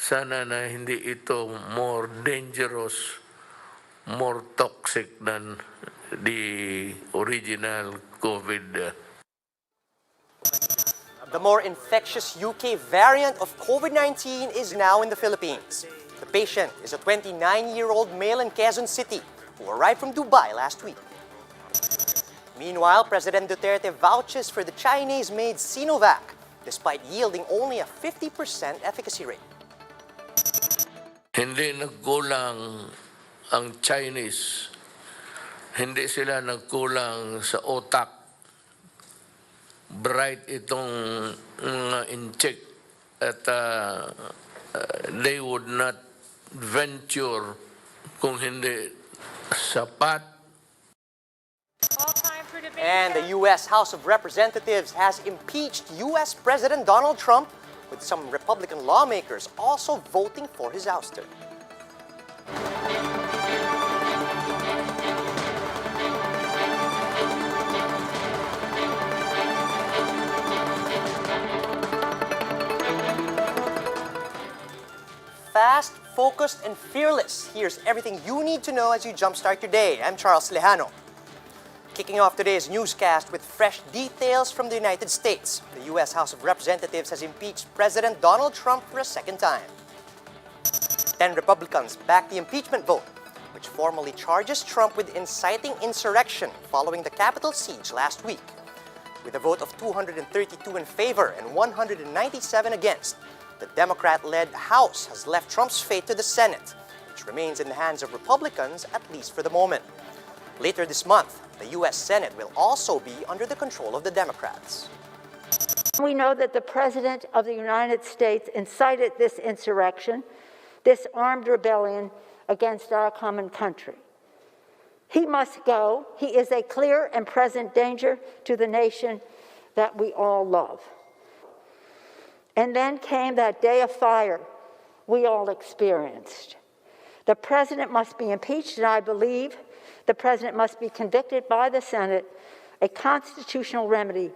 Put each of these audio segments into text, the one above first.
sana na hindi ito more dangerous, more toxic than the original COVID. The more infectious UK variant of COVID-19 is now in the Philippines. The patient is a 29-year-old male in Quezon City who arrived from Dubai last week. Meanwhile, President Duterte vouches for the Chinese-made Sinovac, despite yielding only a 50% efficacy rate. Hindi nagkulang ang Chinese. Hindi sila nagkulang sa otak. Bright itong mga in-check at they would not venture kung hindi sapat. And the U.S. House of Representatives has impeached U.S. President Donald Trump, with some Republican lawmakers also voting for his ouster. Fast, focused, and fearless. Here's everything you need to know as you jumpstart your day. I'm Charles Lejano. Kicking off today's newscast with fresh details from the United States. The U.S. House of Representatives has impeached President Donald Trump for a second time. 10 Republicans backed the impeachment vote, which formally charges Trump with inciting insurrection following the Capitol siege last week. With a vote of 232 in favor and 197 against, the Democrat-led House has left Trump's fate to the Senate, which remains in the hands of Republicans, at least for the moment. Later this month, the U.S. Senate will also be under the control of the Democrats. We know that the President of the United States incited this insurrection, this armed rebellion against our common country. He must go. He is a clear and present danger to the nation that we all love. And then came that day of fire we all experienced. The President must be impeached, and I believe the President must be convicted by the Senate, a constitutional remedy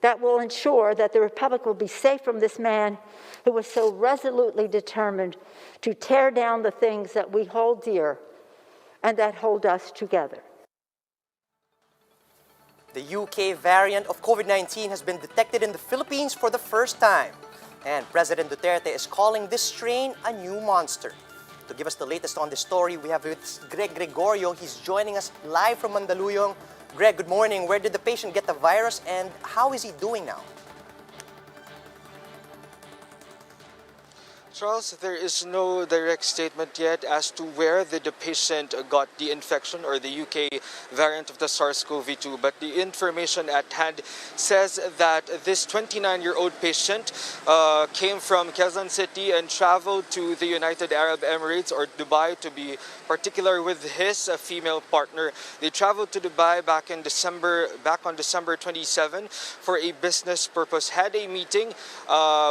that will ensure that the Republic will be safe from this man who was so resolutely determined to tear down the things that we hold dear and that hold us together. The UK variant of COVID-19 has been detected in the Philippines for the first time, and President Duterte is calling this strain a new monster. To give us the latest on this story, we have with Greg Gregorio. He's joining us live from Mandaluyong. Greg, good morning. Where did the patient get the virus and how is he doing now? Charles, there is no direct statement yet as to where the patient got the infection or the UK variant of the SARS-CoV-2, but the information at hand says that this 29-year-old patient came from Quezon City and traveled to the United Arab Emirates, or Dubai to be particular, with his female partner. They traveled to Dubai back on December 27 for a business purpose, had a meeting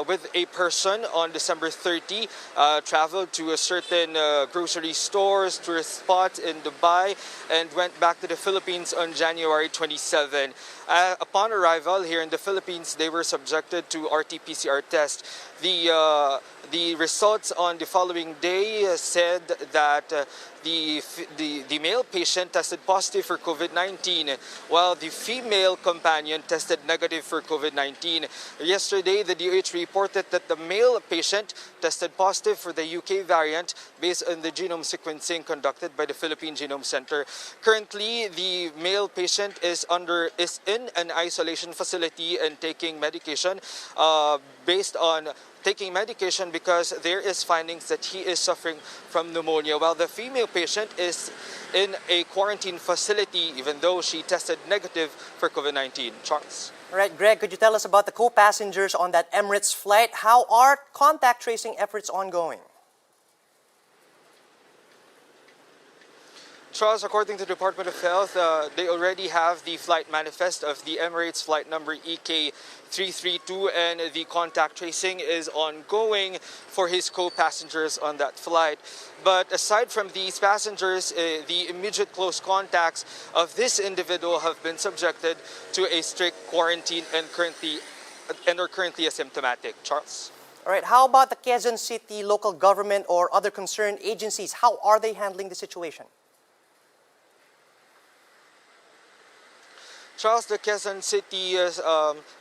with a person on December 30, traveled to a certain grocery stores, tourist spots in Dubai, and went back to the Philippines on January 27. Upon arrival here in the Philippines, they were subjected to RT-PCR test. The results on the following day said that the male patient tested positive for COVID-19, while the female companion tested negative for COVID-19. Yesterday, the DOH reported that the male patient tested positive for the UK variant based on the genome sequencing conducted by the Philippine Genome Center. Currently, the male patient is in an isolation facility and taking medication because there is findings that he is suffering from pneumonia, while the female patient is in a quarantine facility even though she tested negative for COVID-19. Charles. All right, Greg, could you tell us about the co-passengers on that Emirates flight? How are contact tracing efforts ongoing? Charles, according to the Department of Health, they already have the flight manifest of the Emirates flight number EK332, and the contact tracing is ongoing for his co-passengers on that flight. But aside from these passengers, the immediate close contacts of this individual have been subjected to a strict quarantine and are currently asymptomatic. Charles? All right, how about the Quezon City local government or other concerned agencies? How are they handling the situation? Charles, the Quezon City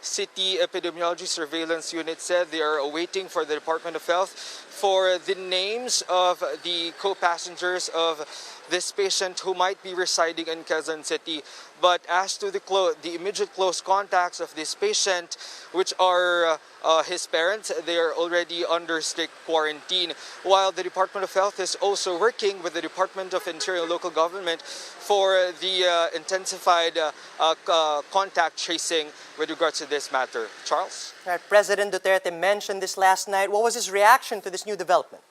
City Epidemiology Surveillance Unit said they are awaiting for the Department of Health for the names of the co-passengers of this patient who might be residing in Quezon City. But as to the immediate close contacts of this patient, which are his parents, they are already under strict quarantine, while the Department of Health is also working with the Department of Interior and Local Government for the intensified contact tracing with regards to this matter. Charles? All right, President Duterte mentioned this last night. What was his reaction to this new development?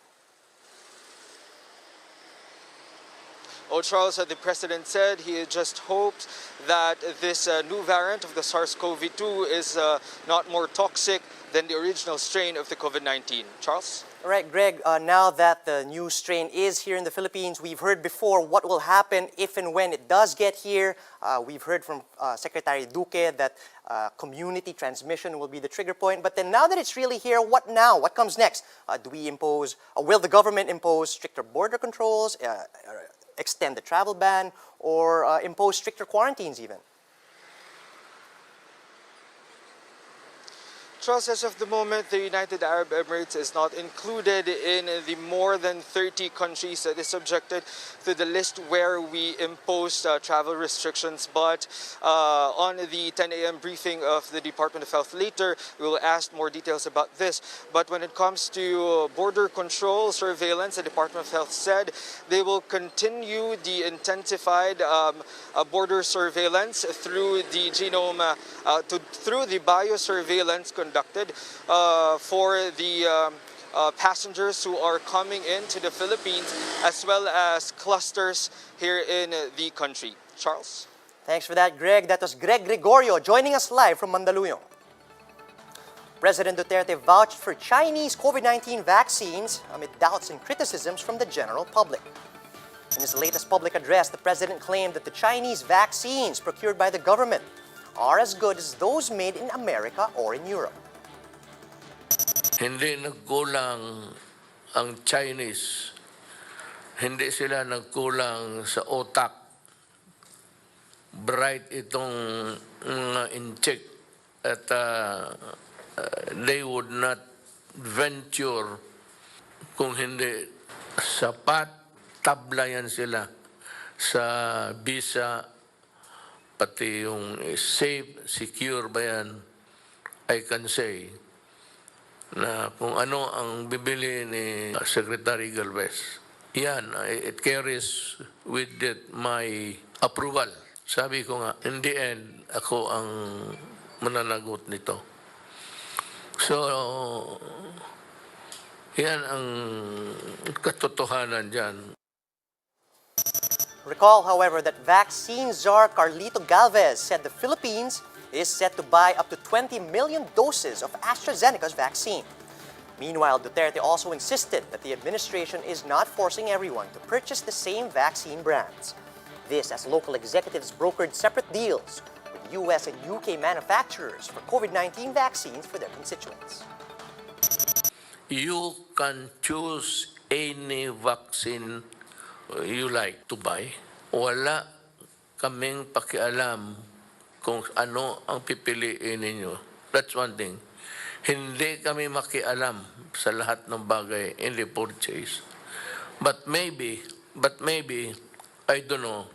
Oh, Charles, the president said he just hopes that this new variant of the SARS-CoV-2 is not more toxic than the original strain of the COVID-19. Charles? All right, Greg, now that the new strain is here in the Philippines, we've heard before what will happen if and when it does get here. We've heard from Secretary Duque that community transmission will be the trigger point. But then now that it's really here, what now? What comes next? Will the government impose stricter border controls, extend the travel ban, or impose stricter quarantines even? Charles, as of the moment, the United Arab Emirates is not included in the more than 30 countries that is subjected to the list where we impose travel restrictions. But on the 10 a.m. briefing of the Department of Health later, we will ask more details about this. But when it comes to border control surveillance, the Department of Health said they will continue the intensified border surveillance through the through the biosurveillance conducted for the passengers who are coming into the Philippines, as well as clusters here in the country. Charles? Thanks for that, Greg. That was Greg Gregorio joining us live from Mandaluyong. President Duterte vouched for Chinese COVID-19 vaccines amid doubts and criticisms from the general public. In his latest public address, the president claimed that the Chinese vaccines procured by the government are as good as those made in America or in Europe. Hindi nagkulang ang Chinese. Hindi sila nagkulang sa otak. Bright itong mga incheck at they would not venture kung hindi sapat, tablayan sila sa visa, pati yung safe, secure ba yan, I can say na kung ano ang bibili ni Secretary Galvez. Yan, it carries with it my approval. Sabi ko nga, in the end, ako ang mananagot nito. So, yan ang katotohanan dyan. Recall, however, that vaccine czar Carlito Galvez said the Philippines is set to buy up to 20 million doses of AstraZeneca's vaccine. Meanwhile, Duterte also insisted that the administration is not forcing everyone to purchase the same vaccine brands. This as local executives brokered separate deals with US and UK manufacturers for COVID-19 vaccines for their constituents. You can choose any vaccine you like to buy. Wala kaming pakialam kung ano ang pipiliin ninyo. That's one thing. Hindi kami makialam sa lahat ng bagay in the purchase. But maybe, I don't know.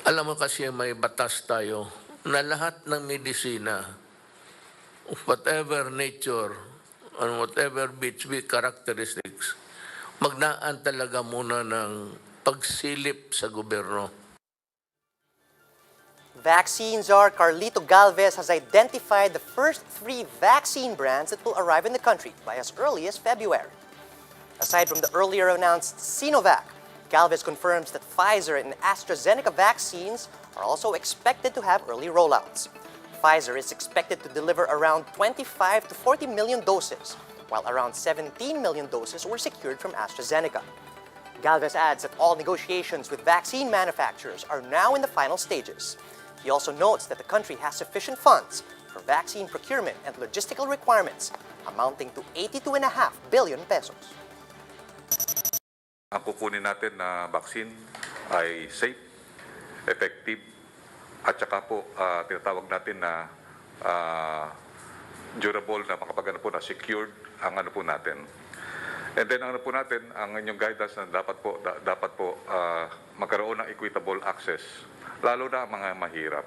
Alam mo kasi may batas tayo na lahat ng medisina, of whatever nature, and whatever be characteristics, magnaan talaga muna ng pagsilip sa gobyerno. Vaccine czar Carlito Galvez has identified the first 3 vaccine brands that will arrive in the country by as early as February. Aside from the earlier announced Sinovac, Galvez confirms that Pfizer and AstraZeneca vaccines are also expected to have early rollouts. Pfizer is expected to deliver around 25 to 40 million doses, while around 17 million doses were secured from AstraZeneca. Galvez adds that all negotiations with vaccine manufacturers are now in the final stages. He also notes that the country has sufficient funds for vaccine procurement and logistical requirements amounting to 82.5 billion pesos. Ang kukunin natin na vaccine ay safe, effective, at saka po tinatawag natin na durable na makapag po na secured ang ano po natin. And then ang ano po natin, ang inyong guidance na dapat po magkaroon ng equitable access, lalo na ang mga mahirap.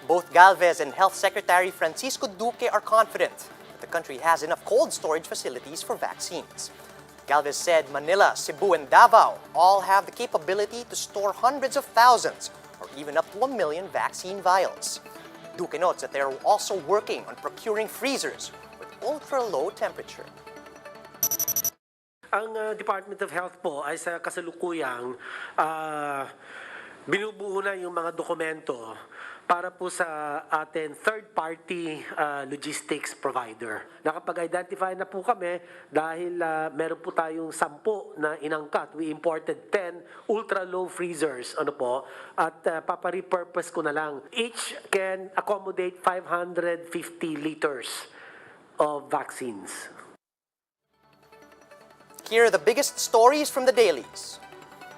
Both Galvez and Health Secretary Francisco Duque are confident that the country has enough cold storage facilities for vaccines. Galvez said Manila, Cebu, and Davao all have the capability to store hundreds of thousands or even up to 1 million vaccine vials. Duque notes that they are also working on procuring freezers with ultra-low temperature. Ang Department of Health po ay sa kasalukuyang binubuo na yung mga dokumento para po sa ating third-party logistics provider. Nakapag-identify na po kami dahil meron po tayong 10 na inangkat. We imported 10 ultra-low freezers at paparepurpose ko na lang. Each can accommodate 550 liters of vaccines. Here are the biggest stories from the dailies.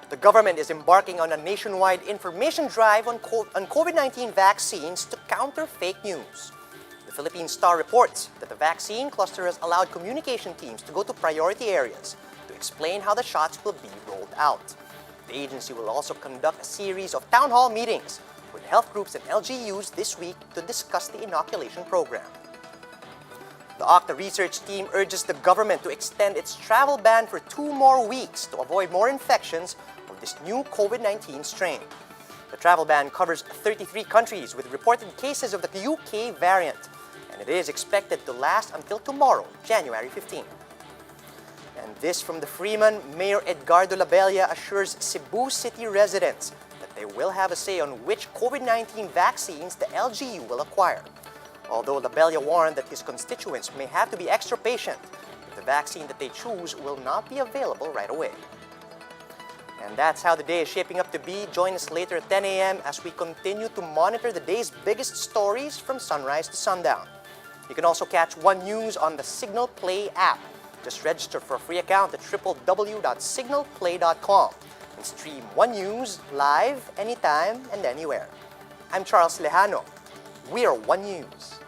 The government is embarking on a nationwide information drive on COVID-19 vaccines to counter fake news. The Philippine Star reports that the vaccine cluster has allowed communication teams to go to priority areas to explain how the shots will be rolled out. The agency will also conduct a series of town hall meetings with health groups and LGUs this week to discuss the inoculation program. The Octa research team urges the government to extend its travel ban for 2 more weeks to avoid more infections of this new COVID-19 strain. The travel ban covers 33 countries with reported cases of the UK variant, and it is expected to last until tomorrow, January 15. And this from the Freeman, Mayor Edgardo Labella assures Cebu City residents that they will have a say on which COVID-19 vaccines the LGU will acquire. Although Labella warned that his constituents may have to be extra patient if the vaccine that they choose will not be available right away. And that's how the day is shaping up to be. Join us later at 10 a.m. as we continue to monitor the day's biggest stories from sunrise to sundown. You can also catch One News on the Signal Play app. Just register for a free account at www.signalplay.com and stream One News live anytime and anywhere. I'm Charles Lejano. We are One News.